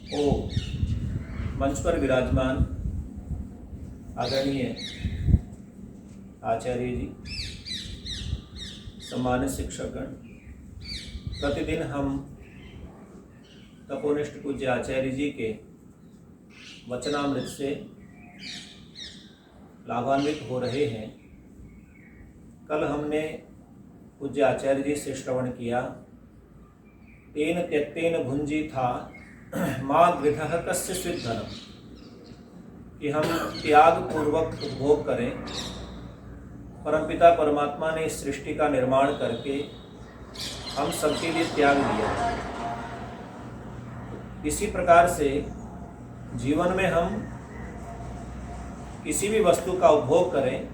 ओ मंच पर विराजमान आदरणीय आचार्य जी, सम्मानित शिक्षकगण, प्रतिदिन हम तपोनिष्ठ पूज्य आचार्य जी के वचनामृत से लाभान्वित हो रहे हैं। कल हमने पूज्य आचार्य जी से श्रवण किया, तेन त्यक्तेन भुंजी था माँ गृधः कस्य स्विद्धनम, कि हम त्याग पूर्वक उपभोग करें। परमपिता परमात्मा ने इस सृष्टि का निर्माण करके हम सबके लिए त्याग दिया। इसी प्रकार से जीवन में हम किसी भी वस्तु का उपभोग करें,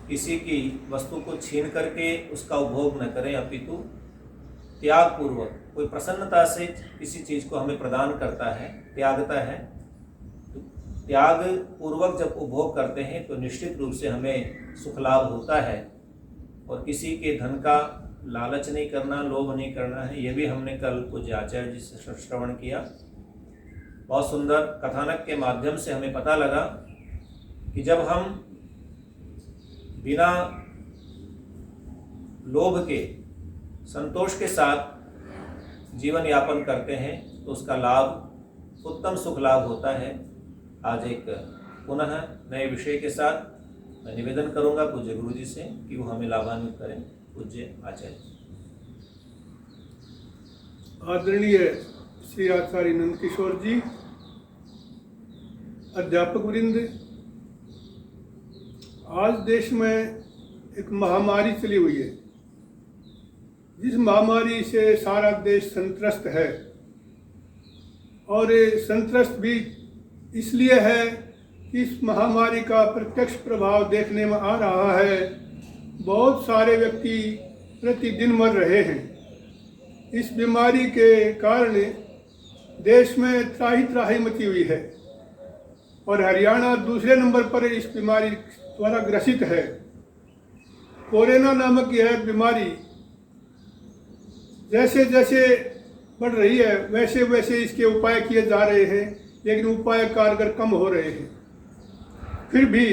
किसी की वस्तु को छीन करके उसका उपभोग न करें, अपितु त्याग पूर्वक, कोई प्रसन्नता से किसी चीज़ को हमें प्रदान करता है, त्यागता है, तो त्याग पूर्वक जब उपभोग करते हैं तो निश्चित रूप से हमें सुख लाभ होता है। और किसी के धन का लालच नहीं करना, लोभ नहीं करना है। ये भी हमने कल पूज्य आचार्य जी से श्रवण किया। बहुत सुंदर कथानक के माध्यम से हमें पता लगा कि जब हम बिना लोभ के संतोष के साथ जीवन यापन करते हैं तो उसका लाभ, उत्तम सुख लाभ होता है। आज एक पुनः नए विषय के साथ मैं निवेदन करूंगा पूज्य गुरु जी से कि वो हमें लाभान्वित करें। पूज्य आचार्य। आदरणीय श्री आचार्य नंदकिशोर जी, अध्यापक वृंद, आज देश में एक महामारी चली हुई है, जिस महामारी से सारा देश संत्रस्त है। और संत्रस्त भी इसलिए है कि इस महामारी का प्रत्यक्ष प्रभाव देखने में आ रहा है। बहुत सारे व्यक्ति प्रतिदिन मर रहे हैं। इस बीमारी के कारण देश में त्राही त्राही मची हुई है और हरियाणा दूसरे नंबर पर इस बीमारी द्वारा ग्रसित है। कोरोना नामक यह बीमारी जैसे जैसे बढ़ रही है वैसे वैसे इसके उपाय किए जा रहे हैं, लेकिन उपाय कारगर कम हो रहे हैं। फिर भी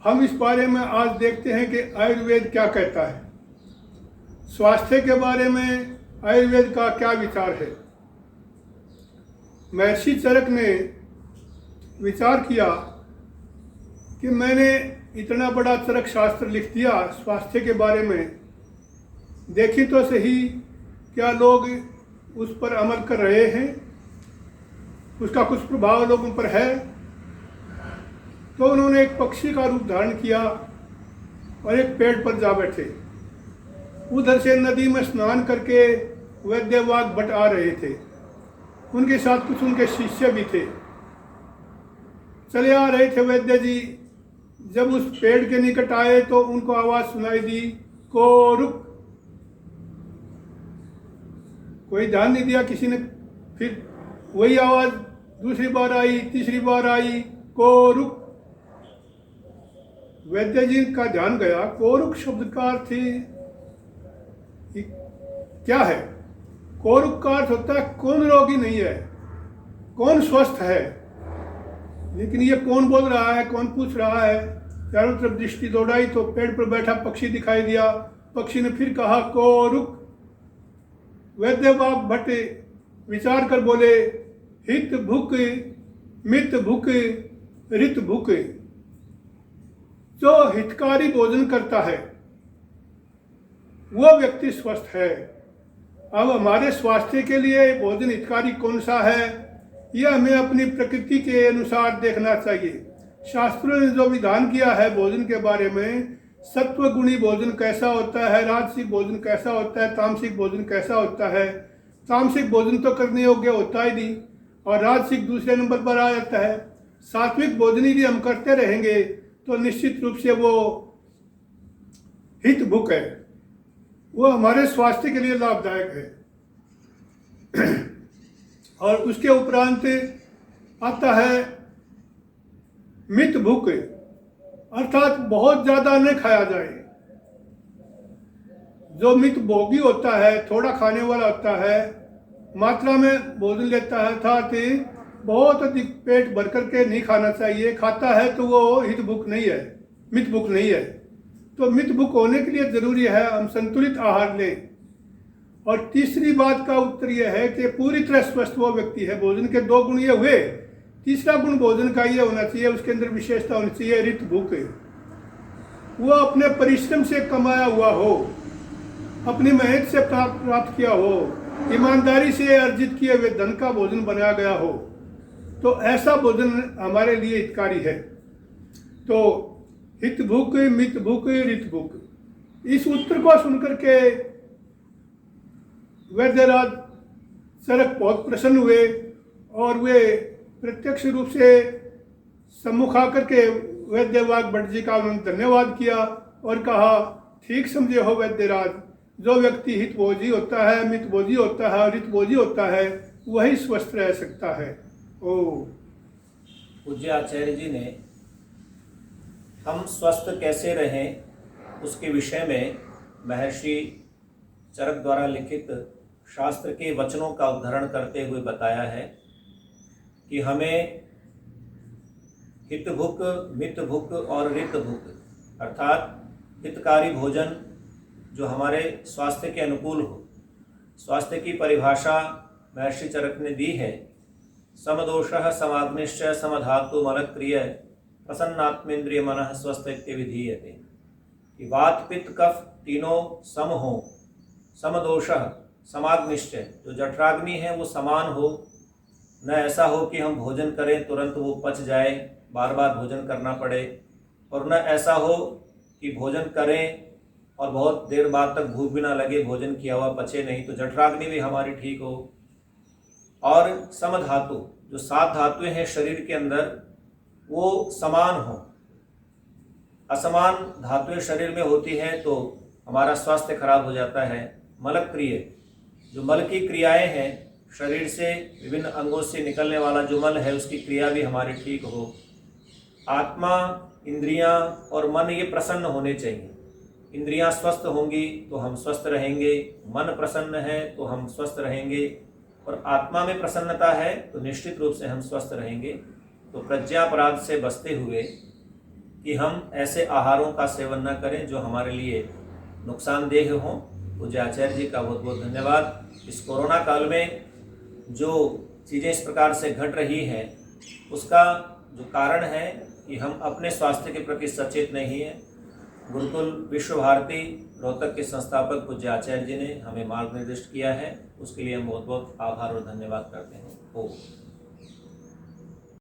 हम इस बारे में आज देखते हैं कि आयुर्वेद क्या कहता है। स्वास्थ्य के बारे में आयुर्वेद का क्या विचार है। महर्षि चरक ने विचार किया कि मैंने इतना बड़ा चरक शास्त्र लिख दिया स्वास्थ्य के बारे में, देखी तो सही क्या लोग उस पर अमल कर रहे हैं, उसका कुछ प्रभाव लोगों पर है। तो उन्होंने एक पक्षी का रूप धारण किया और एक पेड़ पर जा बैठे। उधर से नदी में स्नान करके वैद्यवाग भट्ट आ रहे थे, उनके साथ कुछ उनके शिष्य भी थे। चले आ रहे थे वैद्य जी। जब उस पेड़ के निकट आए तो उनको आवाज सुनाई दी, को रुक। कोई ध्यान नहीं दिया किसी ने। फिर वही आवाज दूसरी बार आई, तीसरी बार आई, को रुक। वैद्य जी का ध्यान गया, कोरुक शब्द का अर्थ क्या है। कोरुक का अर्थ होता है कौन रोगी नहीं है, कौन स्वस्थ है। लेकिन ये कौन बोल रहा है, कौन पूछ रहा है। चारों तरफ दृष्टि दौड़ाई तो पेड़ पर बैठा पक्षी दिखाई दिया। पक्षी ने फिर कहा, कोरुक। वैद्यवाग भट्ट विचार कर बोले, हित भूख मित भूख ऋत भूख। जो हितकारी भोजन करता है वो व्यक्ति स्वस्थ है। अब हमारे स्वास्थ्य के लिए भोजन हितकारी कौन सा है, यह हमें अपनी प्रकृति के अनुसार देखना चाहिए। शास्त्रों ने जो विधान किया है भोजन के बारे में, सत्व गुणी भोजन कैसा होता है, राजसिक भोजन कैसा होता है, तामसिक भोजन कैसा होता है। तामसिक भोजन तो करने योग्य होता ही नहीं और राजसिक दूसरे नंबर पर आ जाता है। सात्विक भोजन यदि हम करते रहेंगे तो निश्चित रूप से वो हित भूख है, वो हमारे स्वास्थ्य के लिए लाभदायक है। और उसके उपरांत आता है मित भूख, अर्थात बहुत ज्यादा न खाया जाए। जो मित भोगी होता है, थोड़ा खाने वाला होता है, मात्रा में भोजन लेता है, अर्थात बहुत अधिक पेट भर करके नहीं खाना चाहिए। खाता है तो वो हित भूख नहीं है, मित भूख नहीं है। तो मित भूख होने के लिए ज़रूरी है हम संतुलित आहार लें। और तीसरी बात का उत्तर यह है कि पूरी तरह स्वस्थ वो व्यक्ति है। भोजन के 2 गुण ये हुए, तीसरा गुण भोजन का ये होना चाहिए, उसके अंदर विशेषता होनी चाहिए ऋत भूख। वो अपने परिश्रम से कमाया हुआ हो, अपनी मेहनत से प्राप्त किया हो, ईमानदारी से अर्जित किए हुए धन का भोजन बनाया गया हो, तो ऐसा भोजन हमारे लिए हितकारी है। तो हित भूख, मित भूख, ऋत भूख, इस उत्तर को सुनकर के वैद्यराज चरक बहुत प्रसन्न हुए और वे प्रत्यक्ष रूप से सम्मुख आकर के वैद्यवाग भट्ट जी का उन्होंने धन्यवाद किया और कहा, ठीक समझे हो वैद्यराज, जो व्यक्ति हितभोजी होता है, मितभोजी होता है और हितभोजी होता है, वही स्वस्थ रह सकता है। ओ पूज्य आचार्य जी ने हम स्वस्थ कैसे रहें उसके विषय में महर्षि चरक द्वारा लिखित शास्त्र के वचनों का उद्धरण करते हुए बताया है कि हमें हित भुक, मित भुक और ऋत भुक अर्थात हितकारी भोजन जो हमारे स्वास्थ्य के अनुकूल हो। स्वास्थ्य की परिभाषा महर्षि चरक ने दी है, समदोषः समाग्निश्च समधातु मलक्रिय प्रसन्नात्मेन्द्रिय मनः स्वस्थ विधीयते। कि वात पित्त कफ तीनों सम हो, समदोषः समाग्निश्चय, जो जठराग्नि है वो समान हो, न ऐसा हो कि हम भोजन करें तुरंत वो पच जाए, बार बार भोजन करना पड़े, और न ऐसा हो कि भोजन करें और बहुत देर बाद तक भूख भी ना लगे, भोजन किया हुआ पचे नहीं, तो जठराग्नि भी हमारी ठीक हो। और समधातु, जो 7 धातुएं हैं शरीर के अंदर वो समान हो। असमान धातुएं शरीर में होती हैं तो हमारा स्वास्थ्य खराब हो जाता है। मलक्रिय, जो मल की क्रियाएं हैं, शरीर से विभिन्न अंगों से निकलने वाला जो मल है उसकी क्रिया भी हमारी ठीक हो। आत्मा, इंद्रियां और मन ये प्रसन्न होने चाहिए। इंद्रियां स्वस्थ होंगी तो हम स्वस्थ रहेंगे, मन प्रसन्न है तो हम स्वस्थ रहेंगे, और आत्मा में प्रसन्नता है तो निश्चित रूप से हम स्वस्थ रहेंगे। तो प्रज्ञापराध से बचते हुए कि हम ऐसे आहारों का सेवन न करें जो हमारे लिए नुकसानदेह हों। पूज्य आचार्य जी का बहुत बहुत धन्यवाद। इस कोरोना काल में जो चीज़ें इस प्रकार से घट रही हैं उसका जो कारण है कि हम अपने स्वास्थ्य के प्रति सचेत नहीं हैं। गुरुकुल विश्व भारती रोहतक के संस्थापक पूज्य आचार्य जी ने हमें मार्ग निर्दिष्ट किया है, उसके लिए हम बहुत बहुत आभार और धन्यवाद करते हैं। ओम।